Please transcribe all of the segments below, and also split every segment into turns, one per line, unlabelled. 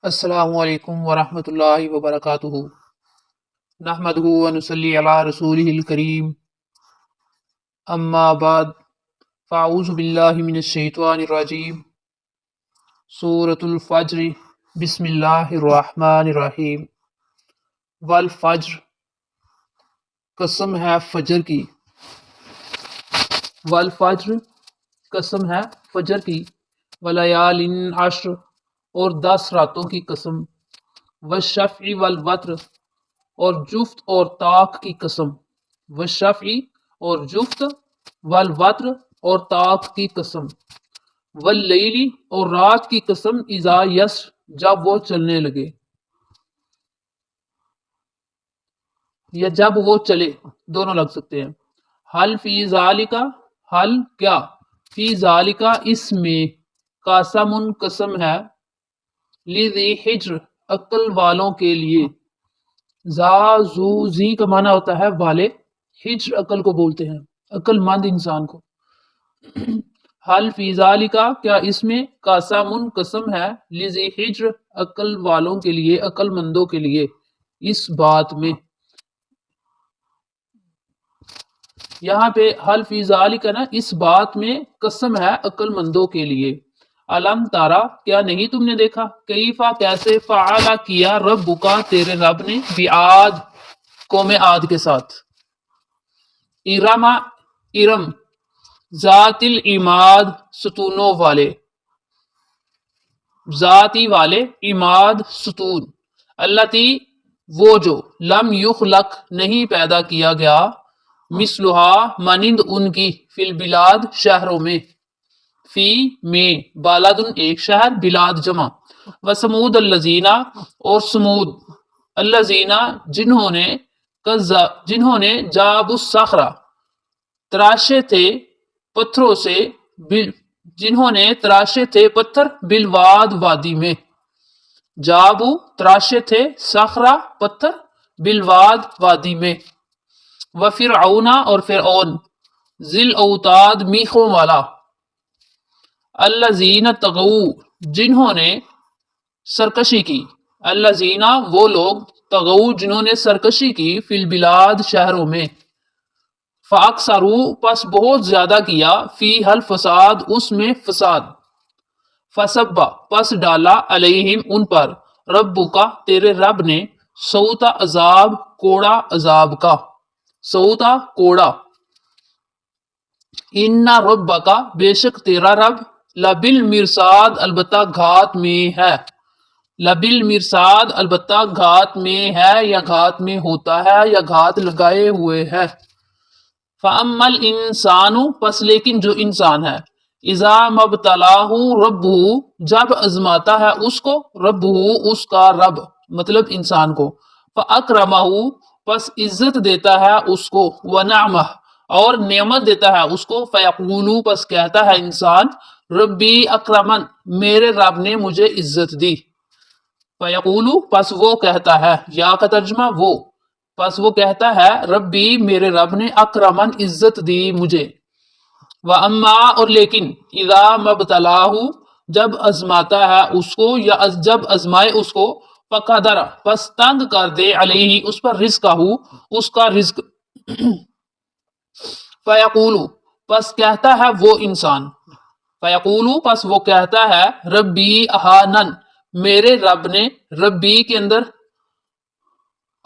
السلام علیکم ورحمۃ اللہ وبرکاتہ۔ نحمدہ ونصلی علی رسولہ الکریم، اما بعد، فاعوذ باللہ من الشیطان الرجیم۔ سورۃ الفجر، بسم اللہ الرحمن الرحیم۔ والفجر، قسم ہے فجر کی۔ والفجر، قسم ہے فجر کی۔ ولیال عشر، اور 10 راتوں کی قسم۔ والشفع والوتر، اور جفت اور طاق کی قسم۔ والشفع، اور جفت، والوتر، اور طاق کی قسم۔ واللیل، اور رات کی قسم، اذا یس، جب وہ چلنے لگے یا جب وہ چلے، دونوں لگ سکتے ہیں۔ حل فی ذالک، حل کیا، فی ذالک، اس میں، قسم قسم ہے، لذی حجر، عقل والوں کے لیے۔ ذا زو، زی کا معنی ہوتا ہے والے، حجر عقل کو بولتے ہیں، عقل مند انسان کو۔ حل فی ذالک، کیا اس میں، قسم قسم ہے، لذی حجر، عقل والوں کے لیے، عقل مندوں کے لیے، اس بات میں۔ یہاں پہ حل فی ذالک نا، اس بات میں قسم ہے عقل مندوں کے لیے۔ علم تارا، کیا نہیں تم نے دیکھا، کیفا کیسے، فعل کیا، ربک تیرے رب نے، بعاد قوم عاد کے ساتھ۔ ارم، ارم، ذات العماد، ستونوں والے، ذاتی والے، عماد ستون۔ التی، وہ جو، لم یخلق، نہیں پیدا کیا گیا، مثلہا، مانند ان کی، فی البلاد، شہروں میں۔ فی میں، بالادن ایک شہر، بلاد جمع۔ وسمود الذین، اور سمود، الذین جنہوں نے جاب الصخر، تراشے تھے پتھروں سے، جنہوں نے تراشے تھے پتھر، بالواد وادی میں۔ جابو، تراشے تھے، صخرہ پتھر، بالواد وادی میں۔ وفرعون، اور فرعون، ذی الاوتاد، میخوں والا۔ الذین طغوا، جنہوں نے سرکشی کی۔ الذین، وہ لوگ، طغوا، جنہوں نے سرکشی کی، فی البلاد، شہروں میں۔ فاکثروا، پس بہت زیادہ کیا، فیہا الفساد، اس میں فساد۔ فصب، پس ڈالا، علیہم، ان پر، ربک، تیرے رب نے، صوت عذاب، کوڑا عذاب کا، صوت کوڑا۔ ان ربک، بے شک تیرا رب، لبالمرصاد، البتہ گھات میں ہے۔ لبالمرصاد، البتہ گھات میں ہے، یا گھات میں ہوتا ہے، یا گھات لگائے ہوئے ہے۔ فَأَمَّا الْإِنسَانُ، پس لیکن جو انسان ہے، اذا مبتلاہ ربہ، جب ازماتا ہے اس کو، ربہ، اس کا رب، مطلب انسان کو، فَأَكْرَمَہُ، پس عزت دیتا ہے اس کو، وَنَعْمَہُ، اور نعمت دیتا ہے اس کو، فَيَقُولُ، پس کہتا ہے انسان، ربی اکرمن، میرے رب نے مجھے عزت دی۔ فَيَقُولُ، پس وہ کہتا ہے، یا کا ترجمہ وہ، پس وہ کہتا ہے، ربی، میرے رب نے، اکرمن، عزت دی مجھے۔ وَأَمَّا، اور لیکن، اذا مبتلاہ، جب ازماتا ہے اس کو، یا جب ازمائے اس کو، فقدر، پس تنگ کر دے، علیہ، اس پر رزقہ، اس کا رزق۔ فَيَقُولُ، پس کہتا ہے وہ انسان، فَيَقُولُ، پس وہ کہتا ہے، ربی اہانن، میرے رب نے، ربی کے اندر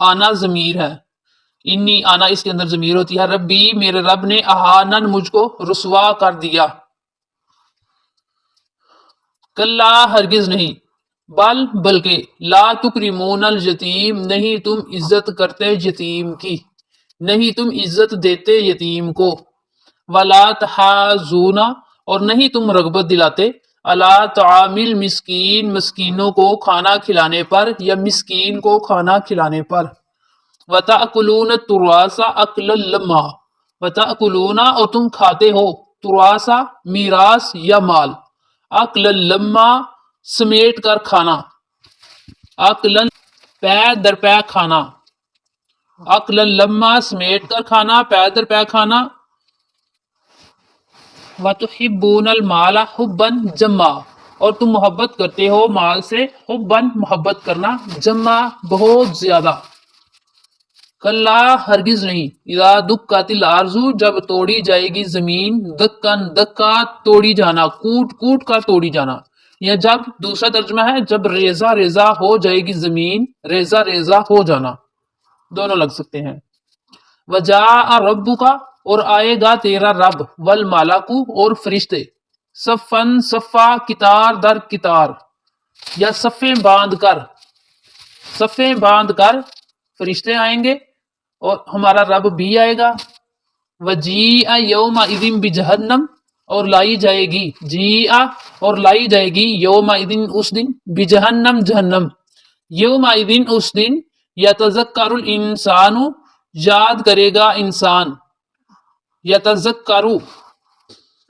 آنا ضمیر ہے، انی آنا اس کے اندر ضمیر ہوتی ہے، ربی، میرے رب نے، اہانن، مجھ کو رسوا کر دیا۔ کلا، ہرگز نہیں، بل، بلکہ، لا تکرمون الیتیم، نہیں تم عزت کرتے یتیم کی، نہیں تم عزت دیتے یتیم کو۔ ولا تحاضون، اور نہیں تم رغبت دلاتے، علی طعام المسکین، مسکینوں کو کھانا کھلانے پر، یا مسکین کو کھانا کھلانے پر۔ وتأکلون التراث اکلا لما، وتأکلون، اور تم کھاتے ہو، تراث، میراث یا مال، اکلا لما، سمیٹ کر کھانا، اکلا، پے در پے کھانا، اکلا لما، سمیٹ کر کھانا، پے در پے کھانا۔ وَتُحِبُّونَ الْمَالَ حُبًّا جَمًّا، اور تم محبت کرتے ہو مال سے، حبن محبت کرنا، جمع بہت زیادہ، کلا ہرگز نہیں، اذا دکت الارض جب توڑی جائے گی زمین، دکن دکا توڑی جانا، کوٹ کوٹ کا توڑی جانا، یا جب دوسرا ترجمہ ہے جب ریزہ ریزہ ہو جائے گی زمین، ریزہ ریزہ ہو جانا، دونوں لگ سکتے ہیں۔ وجاء ربک اور آئے گا تیرا رب، والملک اور فرشتے، صفن صفا کتار در کتار، یا صفیں باندھ کر، صفیں باندھ کر فرشتے آئیں گے اور ہمارا رب بھی آئے گا۔ وجیء یومئذ بجہنم اور لائی جائے گی، جیء اور لائی جائے گی یومئذ اس دن، بجہنم جہنم، یومئذ اس دن، یتذکر الانسان یاد کرے گا انسان، یتذکرو،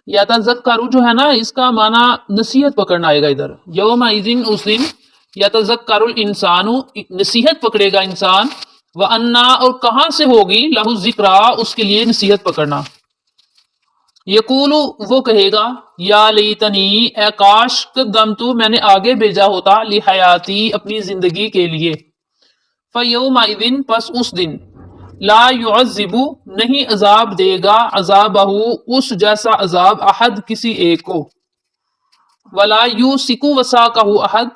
یتذکرو جو ہے نا اس کا معنی نصیحت پکڑنا آئے گا ادھر، یومئذ اس دن، یتذکر الانسان نصیحت پکڑے گا انسان، وَأَنَّا اور کہاں سے ہوگی، لہو ذکرا اس کے لیے نصیحت پکڑنا، یقول وہ کہے گا، یا لیتنی اے کاش، قدمت میں نے آگے بھیجا ہوتا، لحیاتی اپنی زندگی کے لیے، فیومئذ پس اس دن، لا يعذب نہیں عذاب دے گا، عذابہ اس جیسا عذاب، احد کسی ایک کو، ولا یوثق وثاقہ احد،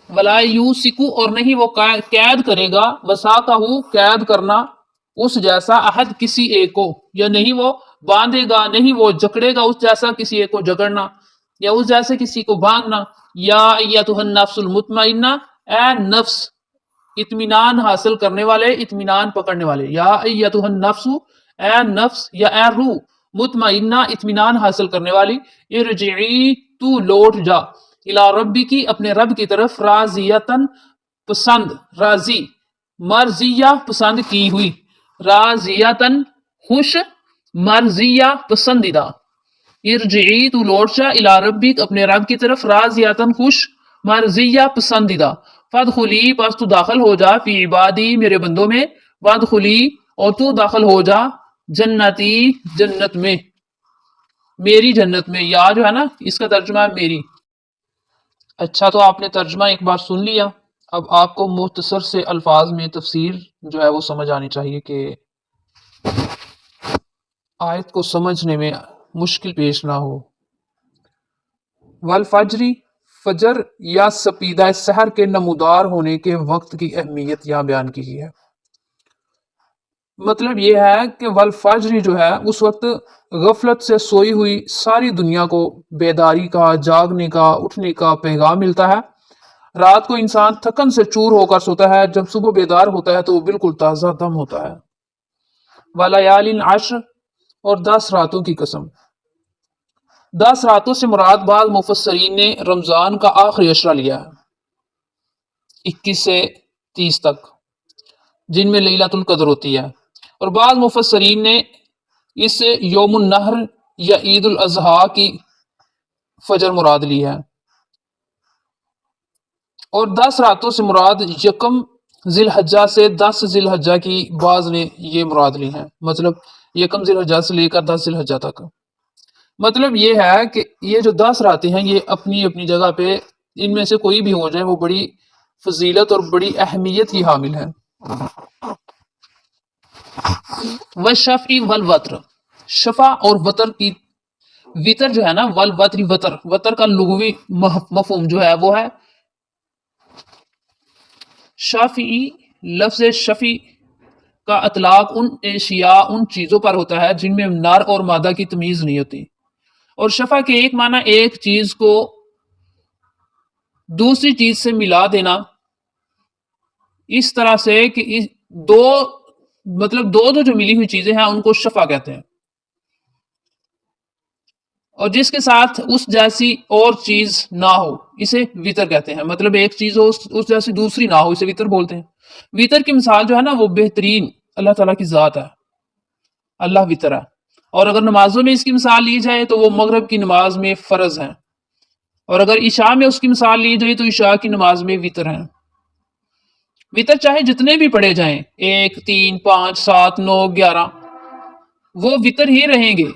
ولا یوثق اور نہیں وہ قید کرے گا، وثاقہ قید کرنا، اس جیسا، احد کسی ایک کو، یا نہیں وہ باندھے گا، نہیں وہ جکڑے گا اس جیسا کسی ایک کو جکڑنا، یا اس جیسے کسی کو باندھنا۔ یا ایتھا النفس المطمئنہ اے نفس اطمینان حاصل کرنے والے، اطمینان پکڑنے والے، یا ایتھا النفس اے نفس یا اے روح، مطمئنہ اطمینان حاصل کرنے والی، ارجعی تو لوٹ جا، الی ربی کی اپنے رب کی طرف، راضیتن پسند، راضی، مرضیہ پسند کی ہوئی، راضیتن خوش، مرضیہ پسندیدہ، ارجعی تو لوٹ جا، الی ربک اپنے رب کی طرف، راضیتن خوش، مرضیہ پسندیدہ، فادخلی پس تو داخل ہو جا، فی عبادی میرے بندوں میں، وادخلی اور تو داخل ہو جا، جنتی جنت میں، میری جنت میں، یا جو ہے نا اس کا ترجمہ ہے میری۔ اچھا تو آپ نے ترجمہ ایک بار سن لیا، اب آپ کو مختصر سے الفاظ میں تفسیر جو ہے وہ سمجھ آنی چاہیے کہ آیت کو سمجھنے میں مشکل پیش نہ ہو۔ والفجری فجر یا سپیدہ سحر کے نمودار ہونے کے وقت کی اہمیت یہاں بیان کی گئی ہے۔ مطلب یہ ہے کہ والفجر جو ہے اس وقت غفلت سے سوئی ہوئی ساری دنیا کو بیداری کا، جاگنے کا، اٹھنے کا پیغام ملتا ہے۔ رات کو انسان تھکن سے چور ہو کر سوتا ہے، جب صبح بیدار ہوتا ہے تو وہ بالکل تازہ دم ہوتا ہے۔ وَلَيَالٍ عَشْرٍ اور 10 راتوں کی قسم۔ 10 راتوں سے مراد بعض مفسرین نے رمضان کا آخری عشرہ لیا ہے، 21 سے 30 تک، جن میں لیلۃ القدر ہوتی ہے، اور بعض مفسرین نے اس سے یوم النحر یا عید الاضحیٰ کی فجر مراد لی ہے، اور 10 راتوں سے مراد یکم ذی الحجہ سے 10 ذی الحجہ کی بعض نے یہ مراد لی ہیں، مطلب یکم ذی الحجہ سے لے کر 10 ذی الحجہ تک۔ مطلب یہ ہے کہ یہ جو 10 راتیں ہیں یہ اپنی اپنی جگہ پہ ان میں سے کوئی بھی ہو جائے وہ بڑی فضیلت اور بڑی اہمیت کی حامل ہے۔ والشفع والوتر، شفع اور وتر کی، وتر جو ہے نا، والوتر وتر، وتر کا لغوی مفہوم جو ہے وہ ہے شافعی، لفظ شفیع کا اطلاق ان اشیاء، ان چیزوں پر ہوتا ہے جن میں نر اور مادہ کی تمیز نہیں ہوتی، اور شفع کے ایک معنی ایک چیز کو دوسری چیز سے ملا دینا، اس طرح سے کہ دو مطلب دو جو ملی ہوئی چیزیں ہیں ان کو شفع کہتے ہیں، اور جس کے ساتھ اس جیسی اور چیز نہ ہو اسے وتر کہتے ہیں، مطلب ایک چیز ہو اس جیسی دوسری نہ ہو اسے وتر بولتے ہیں۔ وتر کی مثال جو ہے نا وہ بہترین اللہ تعالیٰ کی ذات ہے، اللہ وتر ہے، اور اگر نمازوں میں اس کی مثال لی جائے تو وہ مغرب کی نماز میں فرض ہیں، اور اگر عشاء میں اس کی مثال لی جائے تو عشاء کی نماز میں وتر ہیں۔ وتر چاہے جتنے بھی پڑھے جائیں، 1 3 5 7 9 11، وہ وتر ہی رہیں گے،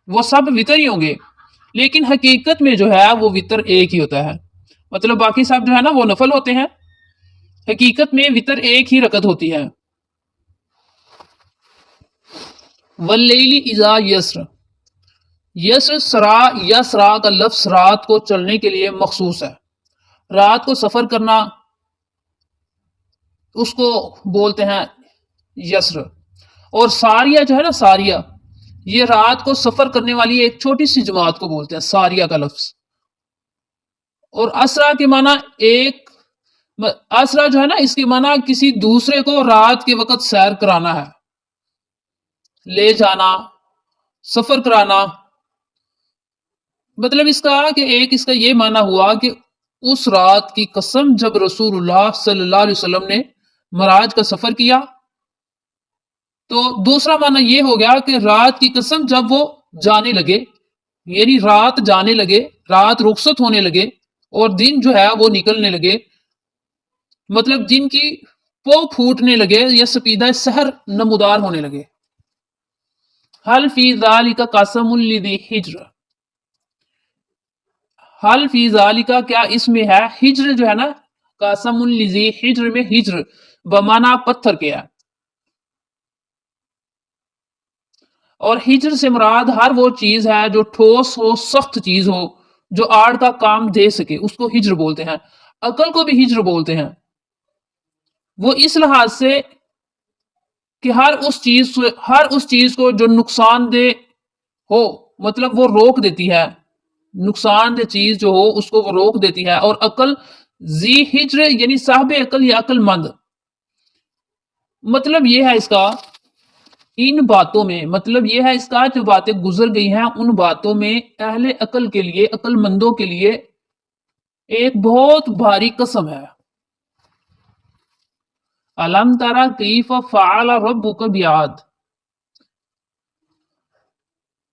وہ سب وتر ہی ہوں گے، لیکن حقیقت میں جو ہے وہ وطر ایک ہی ہوتا ہے، مطلب باقی سب جو ہے نا وہ نفل ہوتے ہیں، حقیقت میں وطر ایک ہی رکعت ہوتی ہے۔ واللیل اذا یسر، یسر سرا یا سرا کا لفظ رات کو چلنے کے لیے مخصوص ہے، رات کو سفر کرنا اس کو بولتے ہیں یسر۔ اور ساریہ جو ہے نا، ساریہ، یہ رات کو سفر کرنے والی ایک چھوٹی سی جماعت کو بولتے ہیں ساریہ کا لفظ۔ اور اسرا کے معنی ایک، اسرا جو ہے نا اس کے معنی کسی دوسرے کو رات کے وقت سیر کرانا ہے، لے جانا، سفر کرانا۔ مطلب اس کا کہ ایک اس کا یہ معنی ہوا کہ اس رات کی قسم جب رسول اللہ صلی اللہ علیہ وسلم نے معراج کا سفر کیا، تو دوسرا معنی یہ ہو گیا کہ رات کی قسم جب وہ جانے لگے، یعنی رات جانے لگے، رات رخصت ہونے لگے اور دن جو ہے وہ نکلنے لگے، مطلب دن کی پو پھوٹنے لگے یا سپیدہ سحر نمودار ہونے لگے۔ حل فی ذالک قسم لذی حجر، حل فی ذالک کیا اس میں ہے، حجر جو ہے نا، قسم لذی حجر میں حجر بمانا پتھر کے ہے، اور حجر سے مراد ہر وہ چیز ہے جو ٹھوس ہو، سخت چیز ہو، جو آڑ کا کام دے سکے، اس کو حجر بولتے ہیں۔ عقل کو بھی حجر بولتے ہیں، وہ اس لحاظ سے کہ ہر اس چیز کو جو نقصان دہ ہو، مطلب وہ روک دیتی ہے، نقصان دہ چیز جو ہو اس کو وہ روک دیتی ہے۔ اور عقل ذی حجر یعنی صاحب عقل یا عقل مند، مطلب یہ ہے اس کا ان باتوں میں، مطلب یہ ہے اس کا جو باتیں گزر گئی ہیں ان باتوں میں اہل عقل کے لیے، عقل مندوں کے لیے ایک بہت بھاری قسم ہے۔ الم ترى کیف فعل ربک بعاد،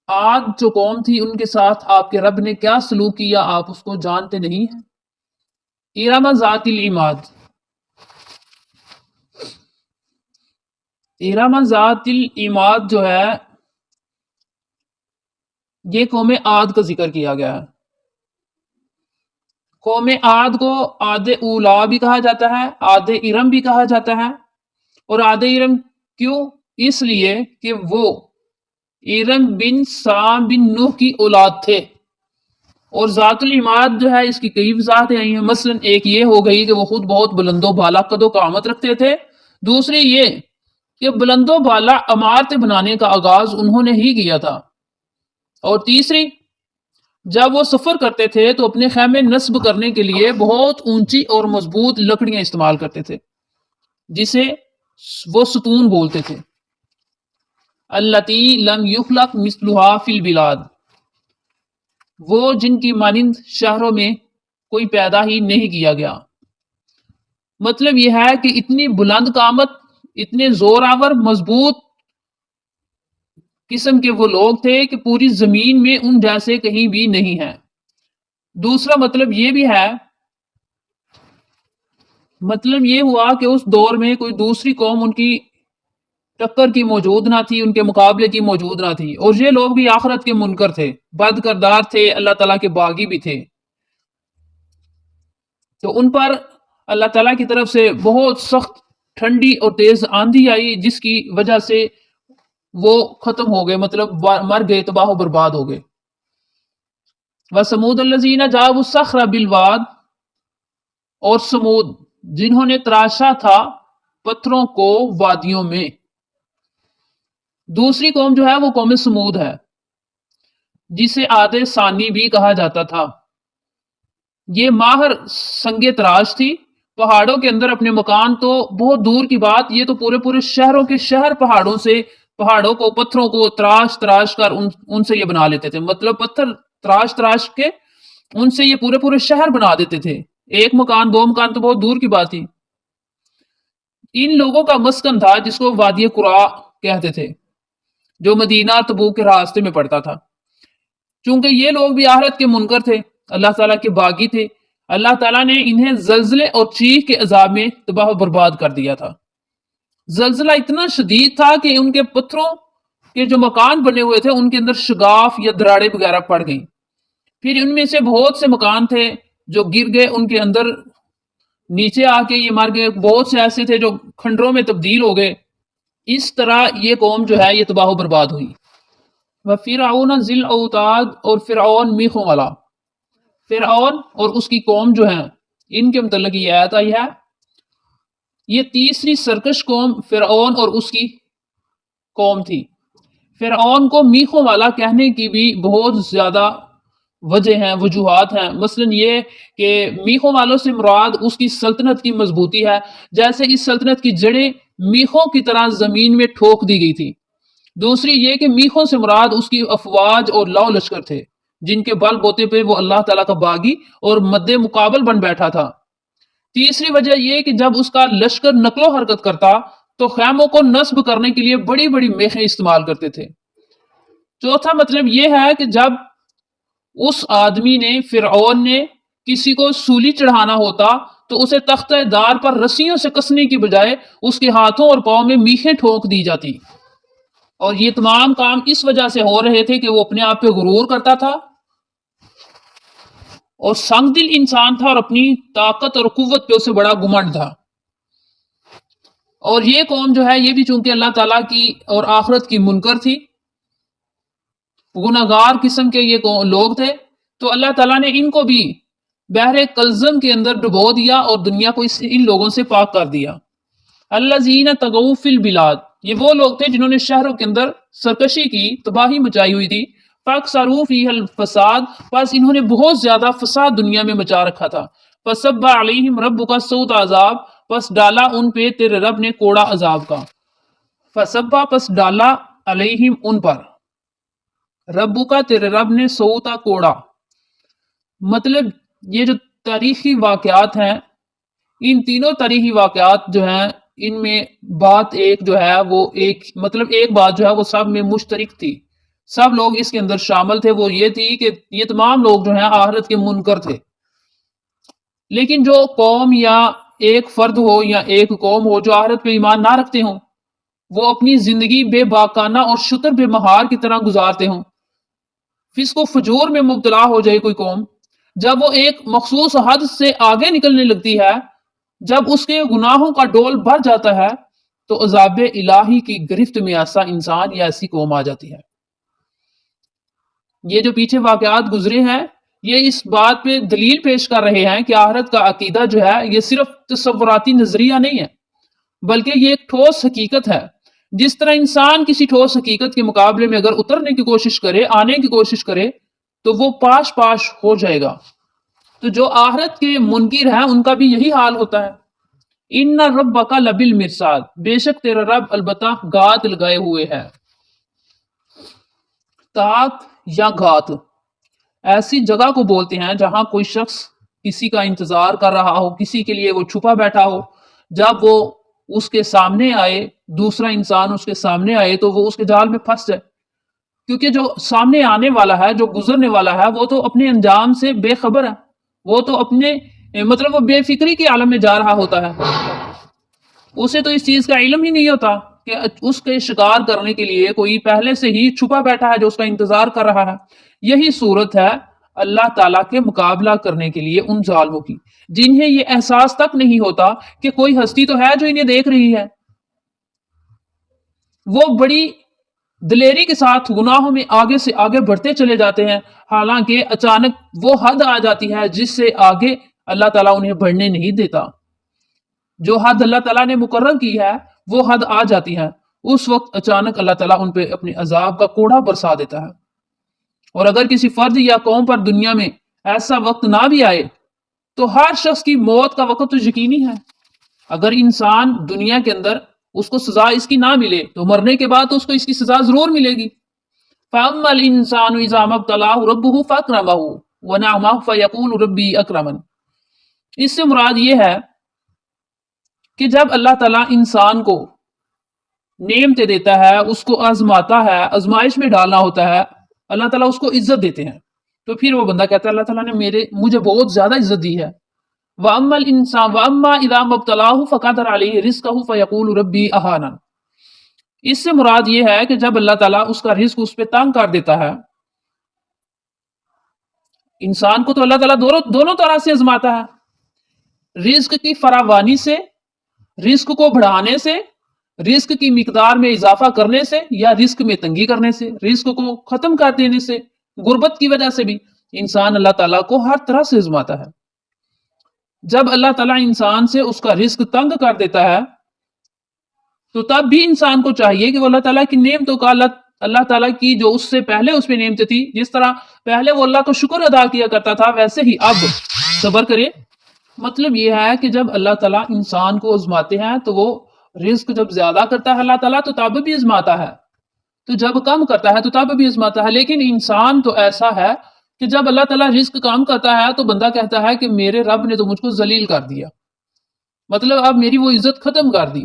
عاد جو قوم تھی ان کے ساتھ آپ کے رب نے کیا سلوک کیا، آپ اس کو جانتے نہیں ہیں۔ ارم ذات العماد، ارم ذات العماد جو ہے یہ قوم عاد کا ذکر کیا گیا ہے۔ قوم عاد کو عاد اولا بھی کہا جاتا ہے، عاد ارم بھی کہا جاتا ہے۔ اور عاد ارم کیوں؟ اس لیے کہ وہ ارم بن سام بن نوح کی اولاد تھے۔ اور ذات العماد جو ہے اس کی کئی وضاحتیں آئی ہیں، مثلا ایک یہ ہو گئی کہ وہ خود بہت بلند و بالا قد و قامت رکھتے تھے، دوسری یہ کہ بلند و بالا عمارتیں بنانے کا آغاز انہوں نے ہی کیا تھا، اور تیسری جب وہ سفر کرتے تھے تو اپنے خیمے نصب کرنے کے لیے بہت اونچی اور مضبوط لکڑیاں استعمال کرتے تھے جسے وہ ستون بولتے تھے۔ التی لم یخلق مثلها فی البلاد، وہ جن کی مانند شہروں میں کوئی پیدا ہی نہیں کیا گیا۔ مطلب یہ ہے کہ اتنی بلند قامت، اتنے زور آور مضبوط قسم کے وہ لوگ تھے کہ پوری زمین میں ان جیسے کہیں بھی نہیں ہیں۔ دوسرا مطلب یہ بھی ہے، مطلب یہ ہوا کہ اس دور میں کوئی دوسری قوم ان کی ٹکر کی موجود نہ تھی، ان کے مقابلے کی موجود نہ تھی، اور یہ لوگ بھی آخرت کے منکر تھے، بد کردار تھے، اللہ تعالیٰ کے باغی بھی تھے۔ تو ان پر اللہ تعالیٰ کی طرف سے بہت سخت ٹھنڈی اور تیز آندھی آئی، جس کی وجہ سے وہ ختم ہو گئے، مطلب مر گئے، تباہ و برباد ہو گئے۔ وَثَمُودَ الَّذِينَ جَابُوا الصَّخْرَ بِالْوَادِ، اور سمود جنہوں نے تراشا تھا پتھروں کو وادیوں میں۔ دوسری قوم جو ہے وہ قوم سمود ہے، جسے عاد ثانی بھی کہا جاتا تھا۔ یہ ماہر سنگ تراش تھی، پہاڑوں کے اندر اپنے مکان تو بہت دور کی بات، یہ تو پورے شہروں کے شہر پہاڑوں کو، پتھروں کو تراش کر ان سے یہ بنا لیتے تھے، مطلب پتھر تراش کے ان سے یہ پورے شہر بنا دیتے تھے، ایک مکان دو مکان تو بہت دور کی بات تھی۔ ان لوگوں کا مسکن تھا جس کو وادی قرا کہتے تھے، جو مدینہ تبوک کے راستے میں پڑتا تھا۔ چونکہ یہ لوگ بھی آخرت کے منکر تھے، اللہ تعالیٰ کے باغی تھے، اللہ تعالیٰ نے انہیں زلزلے اور چیخ کے عذاب میں تباہ و برباد کر دیا تھا۔ زلزلہ اتنا شدید تھا کہ ان کے پتھروں کے جو مکان بنے ہوئے تھے ان کے اندر شگاف یا دراڑیں وغیرہ پڑ گئیں، پھر ان میں سے بہت سے مکان تھے جو گر گئے، ان کے اندر نیچے آ کے یہ مر گئے، بہت سے ایسے تھے جو کھنڈروں میں تبدیل ہو گئے۔ اس طرح یہ قوم جو ہے یہ تباہ و برباد ہوئی۔ وَفِرْعَوْنَ ذِی الْأَوْتَادِ، اور فرعون میخوں والا، فرعون اور اس کی قوم جو ہیں ان کے متعلق یہ آیت آئی ہے۔ یہ تیسری سرکش قوم فرعون اور اس کی قوم تھی۔ فرعون کو میخوں والا کہنے کی بھی بہت زیادہ وجہ ہیں، وجوہات ہیں۔ مثلا یہ کہ میخوں والوں سے مراد اس کی سلطنت کی مضبوطی ہے، جیسے اس سلطنت کی جڑیں میخوں کی طرح زمین میں ٹھوک دی گئی تھی۔ دوسری یہ کہ میخوں سے مراد اس کی افواج اور لاؤ لشکر تھے، جن کے بل بوتے پہ وہ اللہ تعالیٰ کا باغی اور مد مقابل بن بیٹھا تھا۔ تیسری وجہ یہ کہ جب اس کا لشکر نقل و حرکت کرتا تو خیموں کو نصب کرنے کے لیے بڑی بڑی میخیں استعمال کرتے تھے۔ چوتھا مطلب یہ ہے کہ جب اس آدمی نے، فرعون نے، کسی کو سولی چڑھانا ہوتا تو اسے تختہ دار پر رسیوں سے کسنے کی بجائے اس کے ہاتھوں اور پاؤں میں میخیں ٹھونک دی جاتی، اور یہ تمام کام اس وجہ سے ہو رہے تھے کہ وہ اپنے آپ پہ غرور کرتا تھا اور سنگ دل انسان تھا، اور اپنی طاقت اور قوت پہ اسے بڑا گھمنڈ تھا۔ اور یہ قوم جو ہے یہ بھی چونکہ اللہ تعالیٰ کی اور آخرت کی منکر تھی، گناہگار قسم کے یہ لوگ تھے، تو اللہ تعالیٰ نے ان کو بھی بحر کلزم کے اندر ڈبو دیا اور دنیا کو ان لوگوں سے پاک کر دیا۔ الذین طغوا فی البلاد، یہ وہ لوگ تھے جنہوں نے شہروں کے اندر سرکشی کی، تباہی مچائی ہوئی تھی۔ فاکثروا فیہا الفساد، پس انہوں نے بہت زیادہ فساد دنیا میں مچا رکھا تھا۔ فصب علیہم ربک سوط عذاب، پس ڈالا ان پہ تیرے رب نے کوڑا عذاب کا۔ فصبا، پس ڈالا، علیہم ان پر، ربو کا تیرے رب نے، سوتا کوڑا، مطلب یہ جو تاریخی واقعات ہیں، ان تینوں تاریخی واقعات جو ہیں ان میں بات ایک جو ہے وہ ایک بات جو ہے وہ سب میں مشترک تھی، سب لوگ اس کے اندر شامل تھے، وہ یہ تھی کہ یہ تمام لوگ جو ہیں آخرت کے منکر تھے۔ لیکن جو قوم یا ایک فرد ہو یا ایک قوم ہو جو آخرت پہ ایمان نہ رکھتے ہوں، وہ اپنی زندگی بے باکانہ اور شتر بے مہار کی طرح گزارتے ہوں، فسق و فجور میں مبتلا ہو جائے کوئی قوم، جب وہ ایک مخصوص حد سے آگے نکلنے لگتی ہے، جب اس کے گناہوں کا ڈول بڑھ جاتا ہے، تو عذاب الہی کی گرفت میں ایسا انسان یا ایسی قوم آ جاتی ہے۔ یہ جو پیچھے واقعات گزرے ہیں یہ اس بات پہ دلیل پیش کر رہے ہیں کہ آخرت کا عقیدہ جو ہے یہ صرف تصوراتی نظریہ نہیں ہے، بلکہ یہ ایک ٹھوس حقیقت ہے۔ جس طرح انسان کسی ٹھوس حقیقت کے مقابلے میں اگر اترنے کی کوشش کرے، آنے کی کوشش کرے، تو وہ پاش پاش ہو جائے گا۔ تو جو آخرت کے منکر ہیں ان کا بھی یہی حال ہوتا ہے۔ ان ربک لبالمرصاد، بے شک تیرا رب البتہ گات لگائے ہوئے ہے۔ تاک یا گات ایسی جگہ کو بولتے ہیں جہاں کوئی شخص کسی کا انتظار کر رہا ہو، کسی کے لیے وہ چھپا بیٹھا ہو، جب وہ اس کے سامنے آئے، دوسرا انسان اس کے سامنے آئے تو وہ اس کے جال میں پھنس جائے، کیونکہ جو سامنے آنے والا ہے، جو گزرنے والا ہے، وہ تو اپنے انجام سے بے خبر ہے، وہ تو اپنے مطلب وہ بے فکری کے عالم میں جا رہا ہوتا ہے، اسے تو اس چیز کا علم ہی نہیں ہوتا کہ اس کے شکار کرنے کے لیے کوئی پہلے سے ہی چھپا بیٹھا ہے جو اس کا انتظار کر رہا ہے۔ یہی صورت ہے اللہ تعالیٰ کے مقابلہ کرنے کے لیے ان ظالموں کی، جنہیں یہ احساس تک نہیں ہوتا کہ کوئی ہستی تو ہے جو انہیں دیکھ رہی ہے۔ وہ بڑی دلیری کے ساتھ گناہوں میں آگے سے آگے بڑھتے چلے جاتے ہیں، حالانکہ اچانک وہ حد آ جاتی ہے جس سے آگے اللہ تعالیٰ انہیں بڑھنے نہیں دیتا۔ جو حد اللہ تعالیٰ نے مقرر کی ہے وہ حد آ جاتی ہے، اس وقت اچانک اللہ تعالیٰ ان پہ اپنے عذاب کا کوڑا برسا دیتا ہے۔ اور اگر کسی فرد یا قوم پر دنیا میں ایسا وقت نہ بھی آئے تو ہر شخص کی موت کا وقت تو یقینی ہے۔ اگر انسان دنیا کے اندر اس کو سزا اس کی نہ ملے تو مرنے کے بعد اس کو اس کی سزا ضرور ملے گی۔ فَأَمَّا الْإِنسَانُ إِذَا مَا ابْتَلَاهُ رَبُّهُ فَأَكْرَمَهُ وَنَعَمَهُ فَيَقُولُ رَبِّي أَكْرَمَنِ۔ اس سے مراد یہ ہے کہ جب اللہ تعالیٰ انسان کو نعمتیں دیتا ہے، اس کو آزماتا ہے، آزمائش میں ڈالنا ہوتا ہے، اللہ تعالیٰ اس کو عزت دیتے ہیں، تو پھر وہ بندہ کہتا ہے اللہ تعالیٰ نے مجھے بہت زیادہ عزت دی ہے۔ وَأَمَّا الْإِنسَانُ وَأَمَّا إِذَا مَا ابْتَلَاهُ فَقَدَرَ عَلَيْهِ رِزْقَهُ فَيَقُولُ رَبِّي أَهَانَنِ۔ اس سے مراد یہ ہے کہ جب اللہ تعالیٰ اس کا رزق اس پہ تنگ کر دیتا ہے انسان کو تو اللہ تعالیٰ دونوں طرح سے آزماتا ہے، رزق کی فراوانی سے، رزق کو بڑھانے سے، رزق کی مقدار میں اضافہ کرنے سے، یا رزق میں تنگی کرنے سے، رزق کو ختم کر دینے سے، غربت کی وجہ سے بھی انسان اللہ تعالیٰ کو ہر طرح سے آزماتا ہے۔ جب اللہ تعالیٰ انسان سے اس کا رزق تنگ کر دیتا ہے تو تب بھی انسان کو چاہیے کہ وہ اللہ تعالیٰ کی نعمتوں کا اللہ تعالیٰ کی جو اس سے پہلے اس پہ نعمتیں تھی، جس طرح پہلے وہ اللہ کو شکر ادا کیا کرتا تھا، ویسے ہی اب صبر کرے۔ مطلب یہ ہے کہ جب اللہ تعالیٰ انسان کو آزماتے ہیں تو وہ رزق جب زیادہ کرتا ہے اللہ تعالیٰ تو تب بھی آزماتا ہے، تو جب کم کرتا ہے تو تب بھی آزماتا ہے۔ لیکن انسان تو ایسا ہے کہ جب اللہ تعالیٰ رزق کم کرتا ہے تو بندہ کہتا ہے کہ میرے رب نے تو مجھ کو ذلیل کر دیا، مطلب اب میری وہ عزت ختم کر دی۔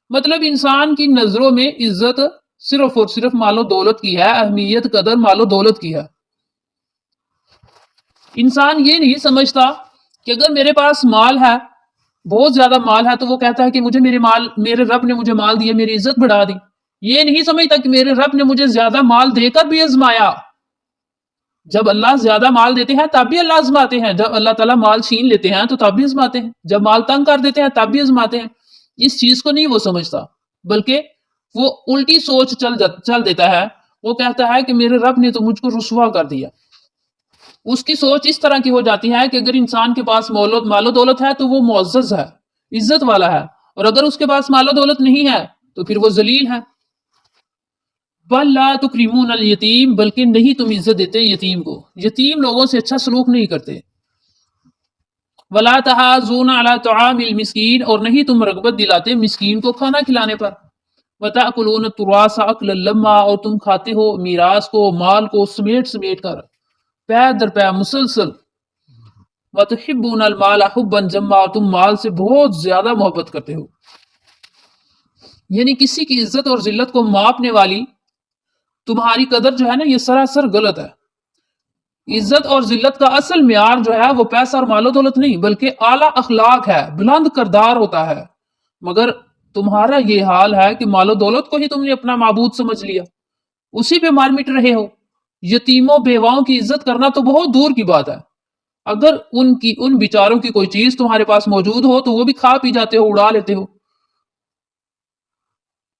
مطلب انسان کی نظروں میں عزت صرف اور صرف مال و دولت کی ہے، اہمیت قدر مال و دولت کی ہے۔ انسان یہ نہیں سمجھتا کہ اگر میرے پاس مال ہے، بہت زیادہ مال ہے، تو وہ کہتا ہے کہ مجھے میرے رب نے مجھے مال دیا، میری عزت بڑھا دی۔ یہ نہیں سمجھتا کہ میرے رب نے مجھے زیادہ مال دے کر بھی آزمایا۔ جب اللہ زیادہ مال دیتے ہیں تب بھی اللہ آزماتے ہیں، جب اللہ تعالیٰ مال چھین لیتے ہیں تو تب بھی آزماتے ہیں، جب مال تنگ کر دیتے ہیں تب بھی آزماتے ہیں۔ اس چیز کو نہیں وہ سمجھتا، بلکہ وہ الٹی سوچ چل دیتا ہے۔ وہ کہتا ہے کہ میرے رب نے تو مجھ کو رسوا کر دیا۔ اس کی سوچ اس طرح کی ہو جاتی ہے کہ اگر انسان کے پاس مال و دولت ہے تو وہ معزز ہے، عزت والا ہے، اور اگر اس کے پاس مال و دولت نہیں ہے تو پھر وہ ذلیل ہے۔ بل لا تکرمون الیتیم، بلکہ نہیں تم عزت دیتے یتیم کو، یتیم لوگوں سے اچھا سلوک نہیں کرتے۔ ولا تحاضون علی طعام المسکین، اور نہیں تم رغبت دلاتے مسکین کو کھانا کھلانے پر۔ وتأکلون التراث اکلا لما، اور تم کھاتے ہو میراث کو، مال کو سمیٹ کر، پے در پے مسلسل۔ وتحبون المال حبا جما، اور تم مال سے بہت زیادہ محبت کرتے ہو۔ یعنی کسی کی عزت اور ذلت کو ماپنے والی تمہاری قدر جو ہے نا، یہ سراسر غلط ہے۔ عزت اور ذلت کا اصل معیار جو ہے وہ پیسہ اور مال و دولت نہیں، بلکہ اعلیٰ اخلاق ہے، بلند کردار ہوتا ہے۔ مگر تمہارا یہ حال ہے کہ مال و دولت کو ہی تم نے اپنا معبود سمجھ لیا، اسی پہ مار مٹ رہے ہو۔ یتیموں بیواؤں کی عزت کرنا تو بہت دور کی بات ہے۔ اگر ان بیچاروں کی کوئی چیز تمہارے پاس موجود ہو تو وہ بھی کھا پی جاتے ہو، اڑا لیتے ہو۔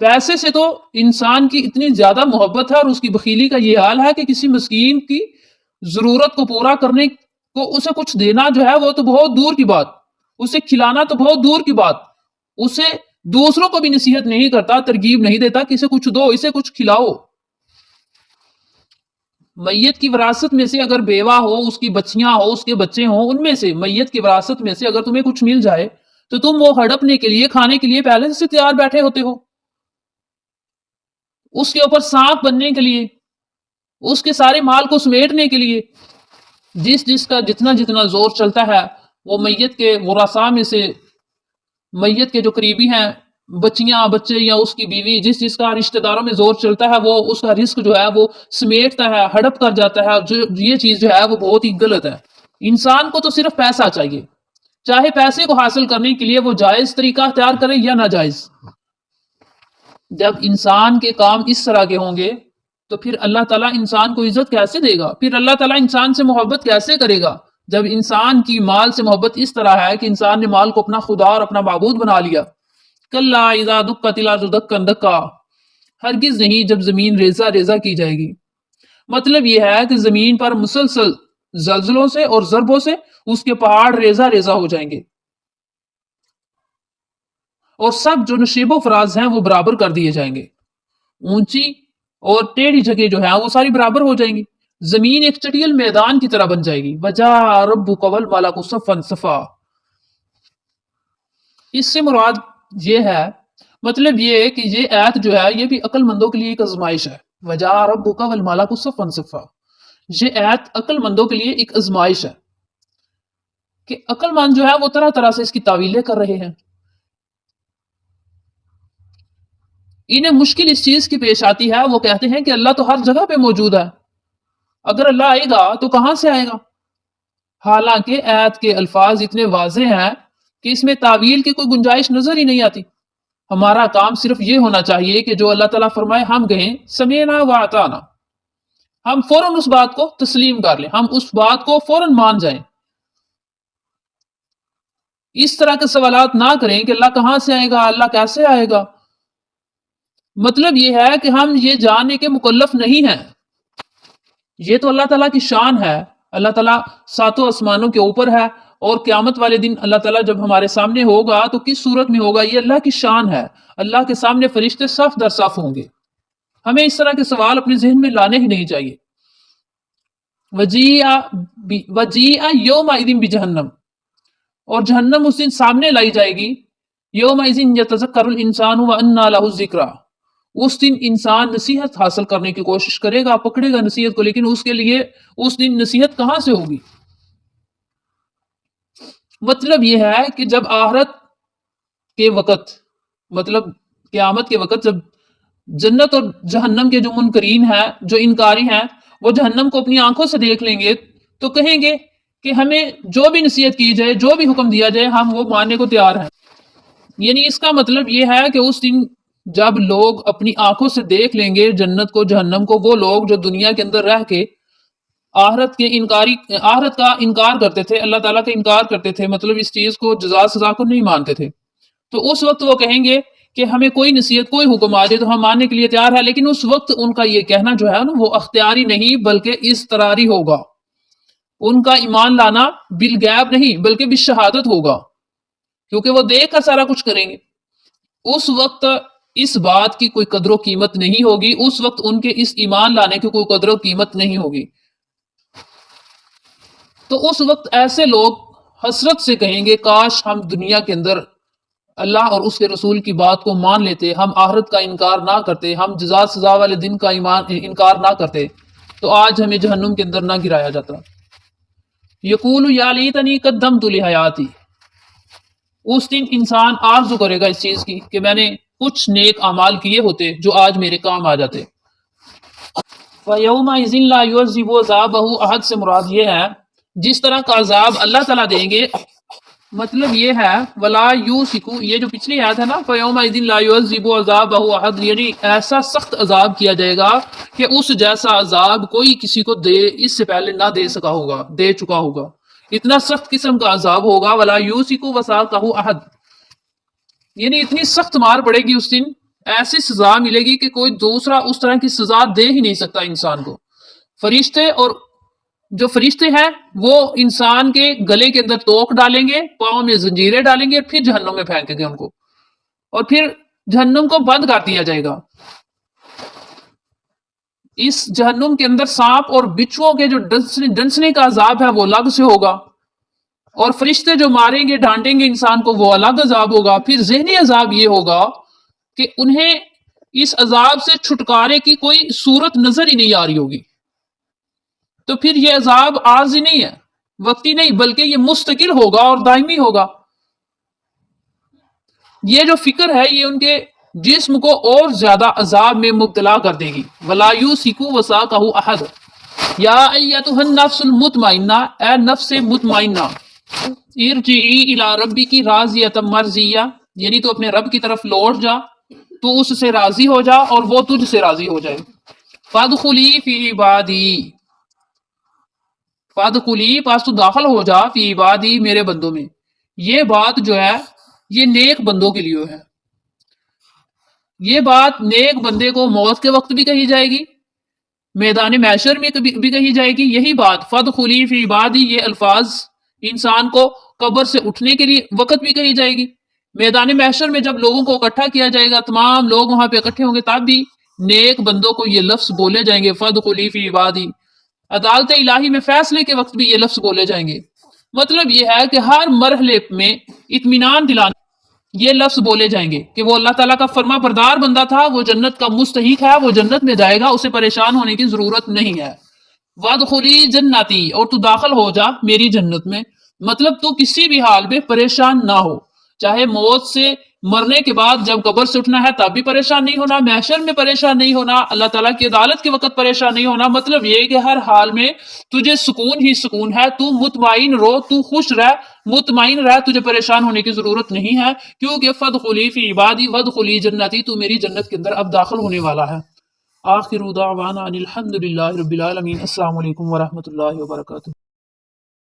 پیسے سے تو انسان کی اتنی زیادہ محبت ہے، اور اس کی بخیلی کا یہ حال ہے کہ کسی مسکین کی ضرورت کو پورا کرنے کو اسے کچھ دینا جو ہے وہ تو بہت دور کی بات، اسے کھلانا تو بہت دور کی بات، اسے دوسروں کو بھی نصیحت نہیں کرتا، ترغیب نہیں دیتا کہ اسے کچھ دو، اسے کچھ کھلاؤ۔ میت کی وراثت میں سے اگر بیوہ ہو، اس کی بچیاں ہو، اس کے بچے ہوں، ان میں سے میت کی وراثت میں سے اگر تمہیں کچھ مل جائے تو تم وہ ہڑپنے کے لیے، کھانے کے لیے پہلے سے تیار بیٹھے ہوتے ہو، اس کے اوپر سانپ بننے کے لیے، اس کے سارے مال کو سمیٹنے کے لیے۔ جس کا جتنا زور چلتا ہے، وہ میت کے ورثاء میں سے، میت کے جو قریبی ہیں، بچیاں، بچے یا اس کی بیوی، جس کا رشتہ داروں میں زور چلتا ہے، وہ اس کا رزق جو ہے وہ سمیٹتا ہے، ہڑپ کر جاتا ہے۔ یہ چیز جو ہے وہ بہت ہی غلط ہے۔ انسان کو تو صرف پیسہ چاہیے، چاہے پیسے کو حاصل کرنے کے لیے وہ جائز طریقہ اختیار کرے یا ناجائز۔ جب انسان کے کام اس طرح کے ہوں گے تو پھر اللہ تعالیٰ انسان کو عزت کیسے دے گا؟ پھر اللہ تعالیٰ انسان سے محبت کیسے کرے گا؟ جب انسان کی مال سے محبت اس طرح ہے کہ انسان نے مال کو اپنا خدا اور اپنا معبود بنا لیا۔ کلا اذا دکت الارض دکا دکا، ہرگز نہیں جب زمین ریزہ ریزہ کی جائے گی۔ مطلب یہ ہے کہ زمین پر مسلسل زلزلوں سے اور ضربوں سے اس کے پہاڑ ریزہ ریزہ ہو جائیں گے، اور سب جو نشیب و فراز ہیں وہ برابر کر دیے جائیں گے۔ اونچی اور ٹیڑھی جگہ جو ہے وہ ساری برابر ہو جائیں گی۔ زمین ایک چٹیل میدان کی طرح بن جائے گی۔ وَجَاءَ رَبُّكَ وَالْمَلَكُ صَفًّا صَفًّا، اس سے مراد یہ ہے، مطلب یہ کہ یہ آیت جو ہے یہ بھی عقل مندوں کے لیے ایک آزمائش ہے۔ وَجَاءَ رَبُّكَ وَالْمَلَكُ صَفًّا صَفًّا، یہ آیت عقل مندوں کے لیے ایک آزمائش ہے کہ عقل مند جو ہے وہ طرح طرح سے اس کی تعویلیں کر رہے ہیں۔ انہیں مشکل اس چیز کی پیش آتی ہے، وہ کہتے ہیں کہ اللہ تو ہر جگہ پہ موجود ہے، اگر اللہ آئے گا تو کہاں سے آئے گا؟ حالانکہ آیت کے الفاظ اتنے واضح ہیں کہ اس میں تعویل کی کوئی گنجائش نظر ہی نہیں آتی۔ ہمارا کام صرف یہ ہونا چاہیے کہ جو اللہ تعالیٰ فرمائے ہم کہیں سمینا و اطعنا، ہم فوراً اس بات کو تسلیم کر لیں، ہم اس بات کو فوراً مان جائیں. اس طرح کے سوالات نہ کریں کہ اللہ کہاں سے آئے گا، اللہ کیسے آئے گا. مطلب یہ ہے کہ ہم یہ جاننے کے مکلف نہیں ہیں. یہ تو اللہ تعالیٰ کی شان ہے. اللہ تعالیٰ ساتوں آسمانوں کے اوپر ہے، اور قیامت والے دن اللہ تعالیٰ جب ہمارے سامنے ہوگا تو کس صورت میں ہوگا، یہ اللہ کی شان ہے. اللہ کے سامنے فرشتے صف در صف ہوں گے. ہمیں اس طرح کے سوال اپنے ذہن میں لانے ہی نہیں چاہیے. وجیء یومئذ بجہنم، اور جہنم اس دن سامنے لائی جائے گی. یومئذ یتذکر الانسان وانى له الذکریٰ، اس دن انسان نصیحت حاصل کرنے کی کوشش کرے گا، پکڑے گا نصیحت کو، لیکن اس کے لیے اس دن نصیحت کہاں سے ہوگی. مطلب یہ ہے کہ جب آخرت کے وقت، مطلب قیامت کے وقت، جب جنت اور جہنم کے جو منکرین ہیں، جو انکاری ہیں، وہ جہنم کو اپنی آنکھوں سے دیکھ لیں گے تو کہیں گے کہ ہمیں جو بھی نصیحت کی جائے، جو بھی حکم دیا جائے، ہم وہ ماننے کو تیار ہیں. یعنی اس کا مطلب یہ ہے کہ اس دن جب لوگ اپنی آنکھوں سے دیکھ لیں گے جنت کو، جہنم کو، وہ لوگ جو دنیا کے اندر رہ کے آخرت کا انکار کرتے تھے، اللہ تعالیٰ کا انکار کرتے تھے، مطلب اس چیز کو، جزا سزا کو نہیں مانتے تھے، تو اس وقت وہ کہیں گے کہ ہمیں کوئی نصیحت، کوئی حکم آ جائے تو ہم ماننے کے لیے تیار ہے. لیکن اس وقت ان کا یہ کہنا جو ہے نا، وہ اختیاری نہیں بلکہ اضطراری ہوگا. ان کا ایمان لانا بالغیب نہیں بلکہ بالشہادت ہوگا، کیونکہ وہ دیکھ کر سارا کچھ کریں گے. اس وقت اس بات کی کوئی قدر و قیمت نہیں ہوگی، اس وقت ان کے اس ایمان لانے کی کوئی قدر و قیمت نہیں ہوگی. تو اس وقت ایسے لوگ حسرت سے کہیں گے کاش ہم دنیا کے اندر اللہ اور اس کے رسول کی بات کو مان لیتے، ہم آخرت کا انکار نہ کرتے، ہم جزا سزا والے دن کا انکار نہ کرتے، تو آج ہمیں جہنم کے اندر نہ گرایا جاتا. یقول یا لیتنی قدمت لحیاتی، اس دن انسان آرزو کرے گا اس چیز کی کہ میں نے کچھ نیک اعمال کیے ہوتے جو آج میرے کام آ جاتے. فَيَوْمَئِذٍ لَا يُعَذِّبُ عَذَابَهُ أَحَد سے مراد یہ ہے جس طرح کا عذاب اللہ تعالیٰ دیں گے. مطلب یہ ہے وَلَا يُوثِقُ، یہ جو پچھلی آیت ہے نا، فَيَوْمَئِذٍ لَا يُعَذِّبُ عَذَابَهُ أَحَد، یعنی ایسا سخت عذاب کیا جائے گا کہ اس جیسا عذاب کوئی کسی کو اس سے پہلے نہ دے چکا ہوگا. اتنا سخت قسم کا عذاب ہوگا. وَلَا يُوثِقُ وَثَاقَهُ أَحَد، یعنی اتنی سخت مار پڑے گی اس دن، ایسی سزا ملے گی کہ کوئی دوسرا اس طرح کی سزا دے ہی نہیں سکتا انسان کو. فرشتے، اور جو فرشتے ہیں وہ انسان کے گلے کے اندر توق ڈالیں گے، پاؤں میں زنجیریں ڈالیں گے، پھر جہنم میں پھینکیں گے ان کو، اور پھر جہنم کو بند کر دیا جائے گا. اس جہنم کے اندر سانپ اور بچھوؤں کے جو ڈنسنے کا عذاب ہے وہ الگ سے ہوگا، اور فرشتے جو ماریں گے، ڈانٹیں گے انسان کو، وہ الگ عذاب ہوگا. پھر ذہنی عذاب یہ ہوگا کہ انہیں اس عذاب سے چھٹکارے کی کوئی صورت نظر ہی نہیں آ رہی ہوگی. تو پھر یہ عذاب عارضی نہیں ہے، وقتی نہیں، بلکہ یہ مستقل ہوگا اور دائمی ہوگا. یہ جو فکر ہے یہ ان کے جسم کو اور زیادہ عذاب میں مبتلا کر دے گی. وَلَا يُوثِقُ وَثَاقَهُ أَحَدٌ یا ایتھا النفس المطمئنہ، اے نفس مطمئنہ، ارجعی الی ربک راضیۃ مرضیہ، یعنی تو اپنے رب کی طرف لوٹ جا، تو اس سے راضی ہو جا اور وہ تجھ سے راضی ہو جائے. فادخلی فی عبادی، فادخلی پاس تو داخل ہو جا، فی عبادی میرے بندوں میں. یہ بات جو ہے یہ نیک بندوں کے لیے ہے. یہ بات نیک بندے کو موت کے وقت بھی کہی جائے گی، میدان محشر میں بھی کہی جائے گی. یہی بات فادخلی فی عبادی، یہ الفاظ انسان کو قبر سے اٹھنے کے لیے وقت بھی کہی جائے گی. میدان محشر میں جب لوگوں کو اکٹھا کیا جائے گا، تمام لوگ وہاں پہ اکٹھے ہوں گے، تب بھی نیک بندوں کو یہ لفظ بولے جائیں گے، فادخلی فی عبادی. عدالت الہی میں فیصلے کے وقت بھی یہ لفظ بولے جائیں گے. مطلب یہ ہے کہ ہر مرحلے میں اطمینان دلانے یہ لفظ بولے جائیں گے کہ وہ اللہ تعالیٰ کا فرما بردار بندہ تھا، وہ جنت کا مستحق ہے، وہ جنت میں جائے گا، اسے پریشان ہونے کی ضرورت نہیں ہے. وادخلی جنتی، اور تو داخل ہو جا میری جنت میں. مطلب تو کسی بھی حال میں پریشان نہ ہو، چاہے موت سے مرنے کے بعد جب قبر سے اٹھنا ہے تب بھی پریشان نہیں ہونا، محشر میں پریشان نہیں ہونا، اللہ تعالیٰ کی عدالت کے وقت پریشان نہیں ہونا. مطلب یہ کہ ہر حال میں تجھے سکون ہی سکون ہے، تو مطمئن رو، تو خوش رہ، مطمئن رہ، تجھے پریشان ہونے کی ضرورت نہیں ہے، کیونکہ فادخلی فی عبادی وادخلی جنتی، تو میری جنت کے اندر اب داخل ہونے والا ہے. آخر دعوانا ان الحمد للہ رب العالمین۔ السلام علیکم ورحمۃ اللہ وبرکاتہ۔